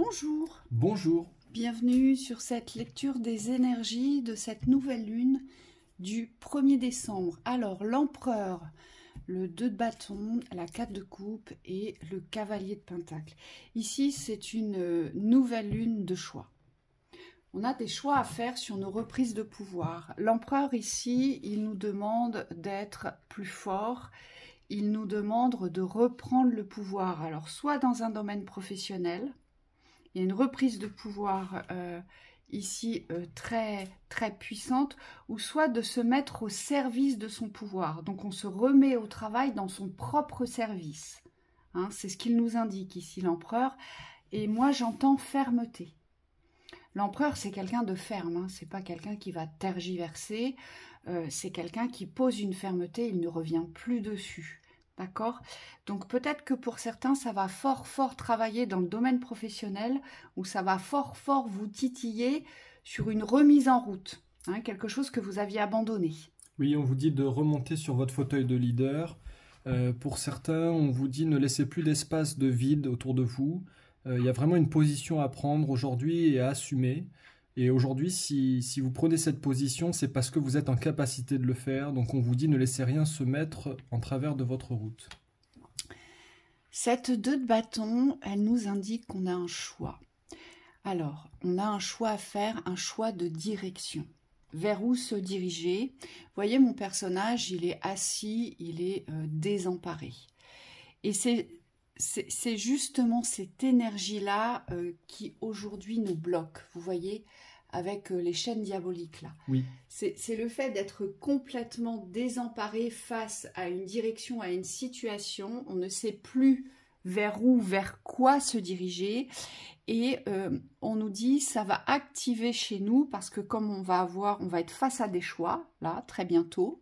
Bonjour, Bonjour. bienvenue sur cette lecture des énergies de cette nouvelle lune du 1er décembre. Alors, l'empereur, le 2 de bâton, la 4 de coupe et le cavalier de pentacle. Ici, c'est une nouvelle lune de choix. On a des choix à faire sur nos reprises de pouvoir. L'empereur ici, il nous demande d'être plus fort. Il nous demande de reprendre le pouvoir. Alors, soit dans un domaine professionnel, il y a une reprise de pouvoir ici très puissante, ou soit de se mettre au service de son pouvoir. Donc on se remet au travail dans son propre service. Hein, c'est ce qu'il nous indique ici, l'empereur. Et moi j'entends fermeté. L'empereur, c'est quelqu'un de ferme, hein, c'est pas quelqu'un qui va tergiverser, c'est quelqu'un qui pose une fermeté, il ne revient plus dessus. D'accord? Donc peut-être que pour certains, ça va fort travailler dans le domaine professionnel, ou ça va fort vous titiller sur une remise en route, hein, quelque chose que vous aviez abandonné. Oui, on vous dit de remonter sur votre fauteuil de leader. Pour certains, on vous dit ne laissez plus d'espace de vide autour de vous. Il y a vraiment une position à prendre aujourd'hui et à assumer. Et aujourd'hui, si vous prenez cette position, c'est parce que vous êtes en capacité de le faire. Donc on vous dit ne laissez rien se mettre en travers de votre route. Cette 2 de bâton, elle nous indique qu'on a un choix. Alors, on a un choix à faire, un choix de direction. Vers où se diriger? Vous voyez, mon personnage, il est assis, il est désemparé. Et c'est justement cette énergie-là qui aujourd'hui nous bloque, vous voyez, avec les chaînes diaboliques là. Oui. C'est le fait d'être complètement désemparé face à une direction, à une situation. On ne sait plus vers où, vers quoi se diriger. Et on nous dit, ça va activer chez nous, parce que comme on va être face à des choix, là, très bientôt,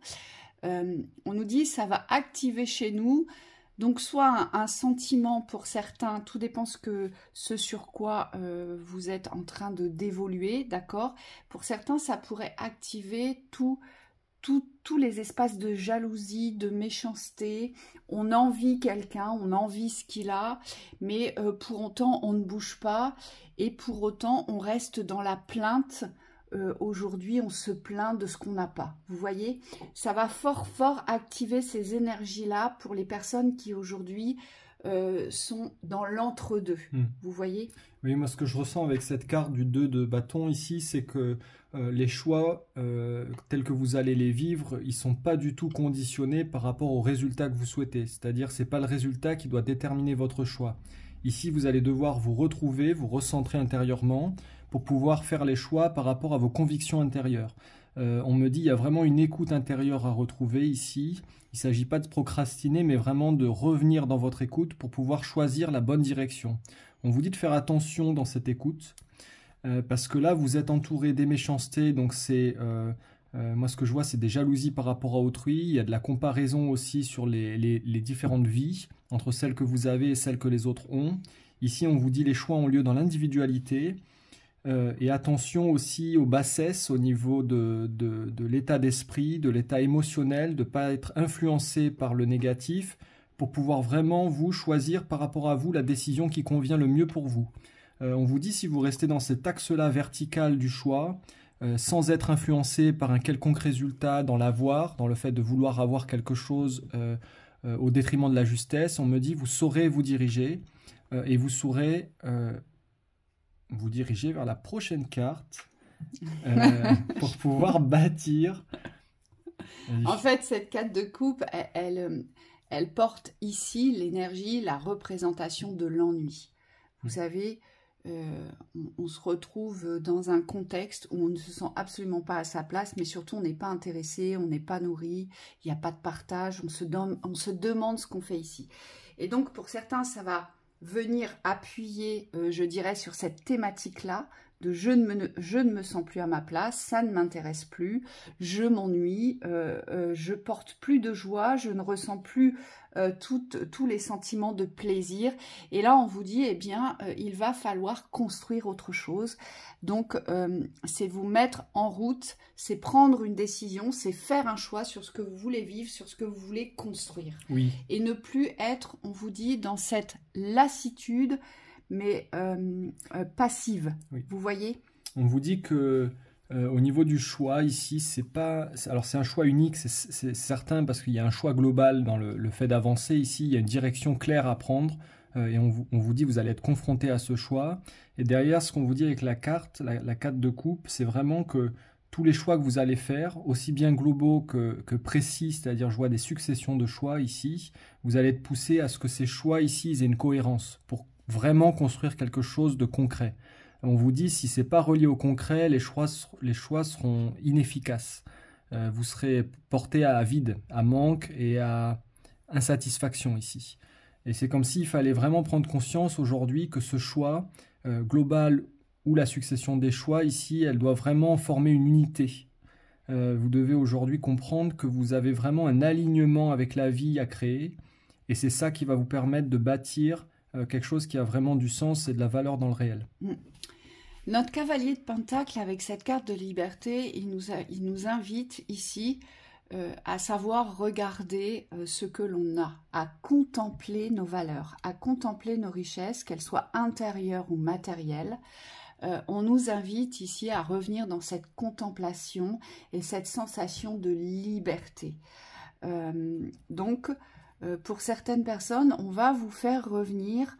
on nous dit, ça va activer chez nous. Donc, soit un sentiment pour certains, tout dépend ce sur quoi vous êtes en train d'évoluer, d'accord? Pour certains, ça pourrait activer tous les espaces de jalousie, de méchanceté. On envie quelqu'un, on envie ce qu'il a, mais pour autant, on ne bouge pas. Et pour autant, on reste dans la plainte. Aujourd'hui, on se plaint de ce qu'on n'a pas. Vous voyez, ça va fort activer ces énergies-là pour les personnes qui aujourd'hui sont dans l'entre-deux. Vous voyez? Oui, moi ce que je ressens avec cette carte du 2 de bâton ici, c'est que les choix tels que vous allez les vivre, ils ne sont pas du tout conditionnés par rapport au résultat que vous souhaitez. C'est-à-dire, ce n'est pas le résultat qui doit déterminer votre choix. Ici, vous allez devoir vous retrouver, vous recentrer intérieurement pour pouvoir faire les choix par rapport à vos convictions intérieures. On me dit qu'il y a vraiment une écoute intérieure à retrouver ici. Il ne s'agit pas de procrastiner, mais vraiment de revenir dans votre écoute pour pouvoir choisir la bonne direction. On vous dit de faire attention dans cette écoute, parce que là, vous êtes entouré des méchancetés, donc moi ce que je vois, c'est des jalousies par rapport à autrui. Il y a de la comparaison aussi sur les différentes vies, entre celles que vous avez et celles que les autres ont. Ici, on vous dit les choix ont lieu dans l'individualité. Et attention aussi aux bassesses au niveau de l'état d'esprit, de l'état émotionnel, de ne pas être influencé par le négatif pour pouvoir vraiment vous choisir par rapport à vous la décision qui convient le mieux pour vous. On vous dit si vous restez dans cet axe-là vertical du choix, sans être influencé par un quelconque résultat dans l'avoir, dans le fait de vouloir avoir quelque chose au détriment de la justesse, on me dit vous saurez vous diriger et vous saurez vous diriger vers la prochaine carte pour pouvoir bâtir. En fait, cette 4 de coupe, elle porte ici l'énergie, la représentation de l'ennui. Vous savez, on se retrouve dans un contexte où on ne se sent absolument pas à sa place, mais surtout on n'est pas intéressé, on n'est pas nourri, il n'y a pas de partage, on se demande ce qu'on fait ici. Et donc pour certains, ça va venir appuyer, je dirais, sur cette thématique-là, de je ne me sens plus à ma place, ça ne m'intéresse plus, je m'ennuie, je porte plus de joie, je ne ressens plus tous les sentiments de plaisir. Et là, on vous dit, eh bien, il va falloir construire autre chose. Donc, c'est vous mettre en route, c'est prendre une décision, c'est faire un choix sur ce que vous voulez vivre, sur ce que vous voulez construire. Oui. Et ne plus être, on vous dit, dans cette lassitude, mais passive. Oui. Vous voyez? On vous dit que au niveau du choix, ici, c'est pas... Alors, c'est un choix unique, c'est certain, parce qu'il y a un choix global dans le fait d'avancer. Ici, il y a une direction claire à prendre, et on vous dit, vous allez être confronté à ce choix. Et derrière, ce qu'on vous dit avec la carte, la carte de coupe, c'est vraiment que tous les choix que vous allez faire, aussi bien globaux que précis, c'est-à-dire je vois des successions de choix ici, vous allez être poussé à ce que ces choix ici aient une cohérence pour vraiment construire quelque chose de concret. On vous dit, si ce n'est pas relié au concret, les choix seront inefficaces. Vous serez porté à vide, à manque et à insatisfaction ici. Et c'est comme s'il fallait vraiment prendre conscience aujourd'hui que ce choix global ou la succession des choix ici, elle doit vraiment former une unité. Vous devez aujourd'hui comprendre que vous avez vraiment un alignement avec la vie à créer, et c'est ça qui va vous permettre de bâtir quelque chose qui a vraiment du sens et de la valeur dans le réel. Notre cavalier de Pentacle, avec cette carte de liberté, il nous invite ici à savoir regarder ce que l'on a, à contempler nos valeurs, à contempler nos richesses, qu'elles soient intérieures ou matérielles. On nous invite ici à revenir dans cette contemplation et cette sensation de liberté. Donc, pour certaines personnes, on va vous faire revenir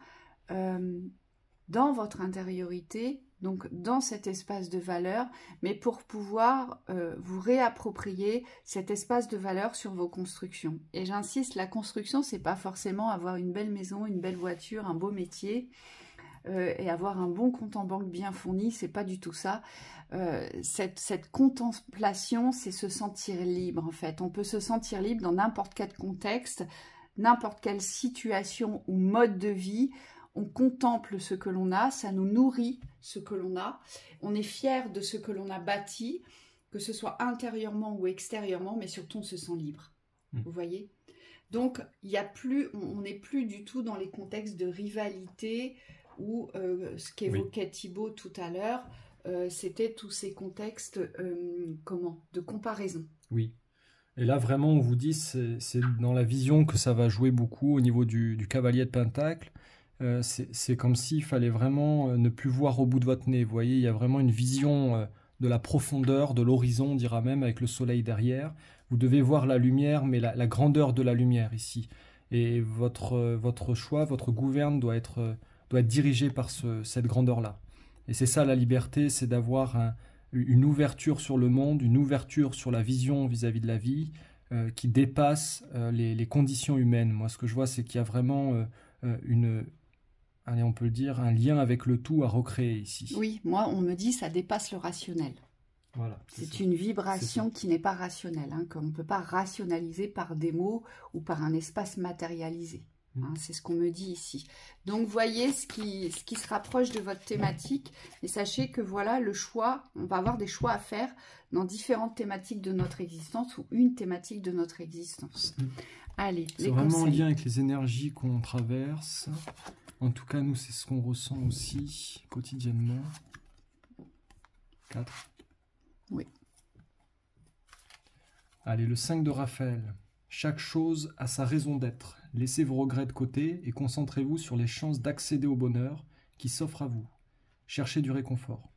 dans votre intériorité, donc dans cet espace de valeur, mais pour pouvoir vous réapproprier cet espace de valeur sur vos constructions. Et j'insiste, la construction, c'est pas forcément avoir une belle maison, une belle voiture, un beau métier, et avoir un bon compte en banque bien fourni, c'est pas du tout ça. Cette contemplation, c'est se sentir libre en fait. On peut se sentir libre dans n'importe quel contexte, n'importe quelle situation ou mode de vie. On contemple ce que l'on a, ça nous nourrit ce que l'on a. On est fier de ce que l'on a bâti, que ce soit intérieurement ou extérieurement, mais surtout on se sent libre. Vous voyez? Donc on n'est plus du tout dans les contextes de rivalité ou ce qu'évoquait Thibaut tout à l'heure, c'était tous ces contextes de comparaison. Oui. Et là, vraiment, on vous dit, c'est dans la vision que ça va jouer beaucoup au niveau du cavalier de Pentacle. C'est comme s'il fallait vraiment ne plus voir au bout de votre nez. Vous voyez, il y a vraiment une vision de la profondeur, de l'horizon, on dira même, avec le soleil derrière. Vous devez voir la lumière, mais la grandeur de la lumière ici. Et votre choix, votre gouverne doit être dirigé par cette grandeur-là. Et c'est ça la liberté, c'est d'avoir une ouverture sur le monde, une ouverture sur la vision vis-à-vis de la vie qui dépasse les conditions humaines. Moi, ce que je vois, c'est qu'il y a vraiment allez, on peut le dire, un lien avec le tout à recréer ici. Oui, moi, on me dit ça dépasse le rationnel. Voilà, c'est une vibration qui n'est pas rationnelle, hein, qu'on ne peut pas rationaliser par des mots ou par un espace matérialisé. Hein, c'est ce qu'on me dit ici. Donc, voyez ce qui se rapproche de votre thématique. Et sachez que voilà, le choix, on va avoir des choix à faire dans différentes thématiques de notre existence ou une thématique de notre existence. Allez, c'est vraiment en lien avec les énergies qu'on traverse. En tout cas, nous, c'est ce qu'on ressent aussi quotidiennement. 4. Oui. Allez, le 5 de Raphaël. Chaque chose a sa raison d'être. Laissez vos regrets de côté et concentrez-vous sur les chances d'accéder au bonheur qui s'offre à vous. Cherchez du réconfort.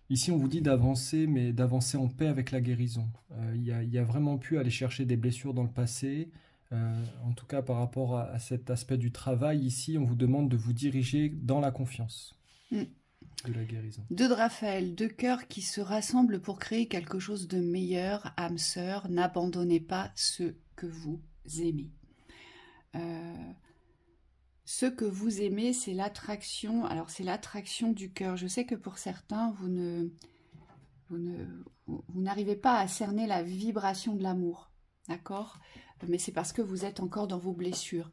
Ici, on vous dit d'avancer, mais d'avancer en paix avec la guérison. Il y a vraiment pu aller chercher des blessures dans le passé. En tout cas, par rapport à cet aspect du travail, ici, on vous demande de vous diriger dans la confiance de la guérison. 2 de Raphaël, 2 cœurs qui se rassemblent pour créer quelque chose de meilleur. Âme sœur, n'abandonnez pas ce que vous aimez. Ce que vous aimez, c'est l'attraction. Alors, c'est l'attraction du cœur. Je sais que pour certains, vous n'arrivez pas à cerner la vibration de l'amour. D'accord ? Mais c'est parce que vous êtes encore dans vos blessures.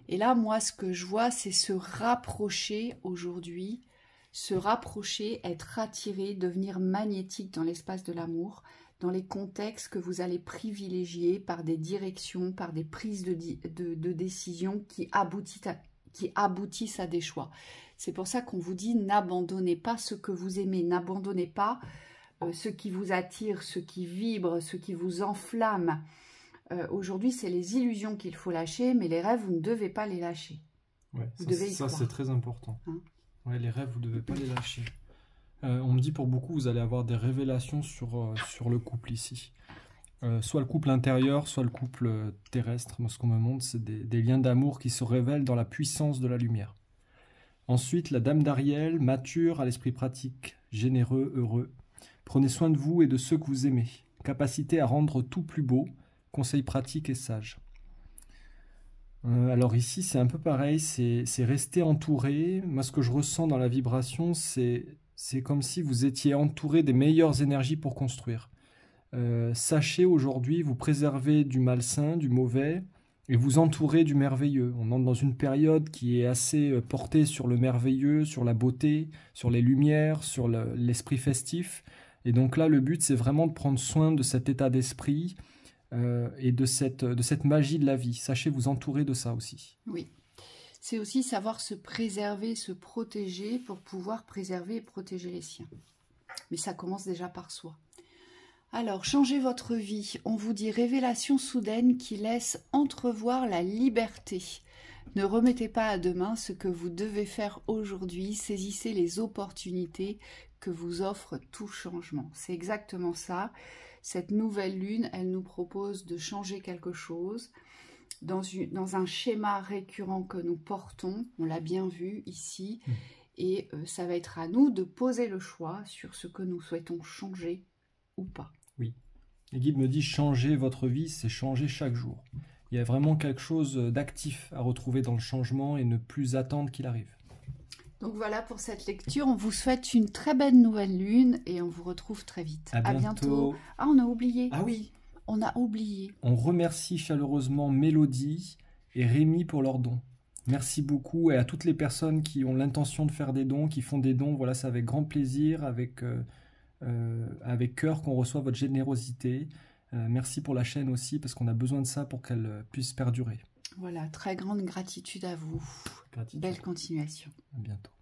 Et là, moi, ce que je vois, c'est se rapprocher aujourd'hui, se rapprocher, être attiré, devenir magnétique dans l'espace de l'amour, dans les contextes que vous allez privilégier par des directions, par des prises de décision qui aboutissent à des choix. C'est pour ça qu'on vous dit, n'abandonnez pas ce que vous aimez, n'abandonnez pas ce qui vous attire, ce qui vibre, ce qui vous enflamme. Aujourd'hui, c'est les illusions qu'il faut lâcher, mais les rêves, vous ne devez pas les lâcher. Ouais, Vous devez y ça croire. c'est très important. Hein. Ouais, les rêves, vous ne devez pas les lâcher. On me dit pour beaucoup, vous allez avoir des révélations sur le couple ici. Soit le couple intérieur, soit le couple terrestre. Moi, ce qu'on me montre, c'est des liens d'amour qui se révèlent dans la puissance de la lumière. Ensuite, la dame d'Ariel, mature, à l'esprit pratique, généreux, heureux. Prenez soin de vous et de ceux que vous aimez. Capacité à rendre tout plus beau. Conseil pratique et sage. Alors ici, c'est un peu pareil, c'est rester entouré. Moi, ce que je ressens dans la vibration, c'est comme si vous étiez entouré des meilleures énergies pour construire. Sachez aujourd'hui vous préserver du malsain, du mauvais, et vous entourer du merveilleux. On entre dans une période qui est assez portée sur le merveilleux, sur la beauté, sur les lumières, sur l'esprit festif. Et donc là, le but, c'est vraiment de prendre soin de cet état d'esprit et de cette magie de la vie. Sachez vous entourer de ça aussi. Oui. C'est aussi savoir se préserver, se protéger pour pouvoir préserver et protéger les siens. Mais ça commence déjà par soi. Alors, changez votre vie. On vous dit révélation soudaine qui laisse entrevoir la liberté. Ne remettez pas à demain ce que vous devez faire aujourd'hui. Saisissez les opportunités que vous offre tout changement. C'est exactement ça. Cette nouvelle lune, elle nous propose de changer quelque chose dans un schéma récurrent que nous portons. On l'a bien vu ici. Et ça va être à nous de poser le choix sur ce que nous souhaitons changer ou pas. Oui. Les guides me disent changer votre vie, c'est changer chaque jour. Il y a vraiment quelque chose d'actif à retrouver dans le changement et ne plus attendre qu'il arrive. Donc voilà pour cette lecture. On vous souhaite une très belle nouvelle lune et on vous retrouve très vite. À bientôt. Ah, on a oublié. Ah oui. On a oublié. On remercie chaleureusement Mélodie et Rémi pour leurs dons. Merci beaucoup et à toutes les personnes qui ont l'intention de faire des dons, qui font des dons. Voilà, c'est avec grand plaisir, avec cœur qu'on reçoit votre générosité. Merci pour la chaîne aussi, parce qu'on a besoin de ça pour qu'elle puisse perdurer. Voilà, très grande gratitude à vous. Gratitude. Belle continuation. À bientôt.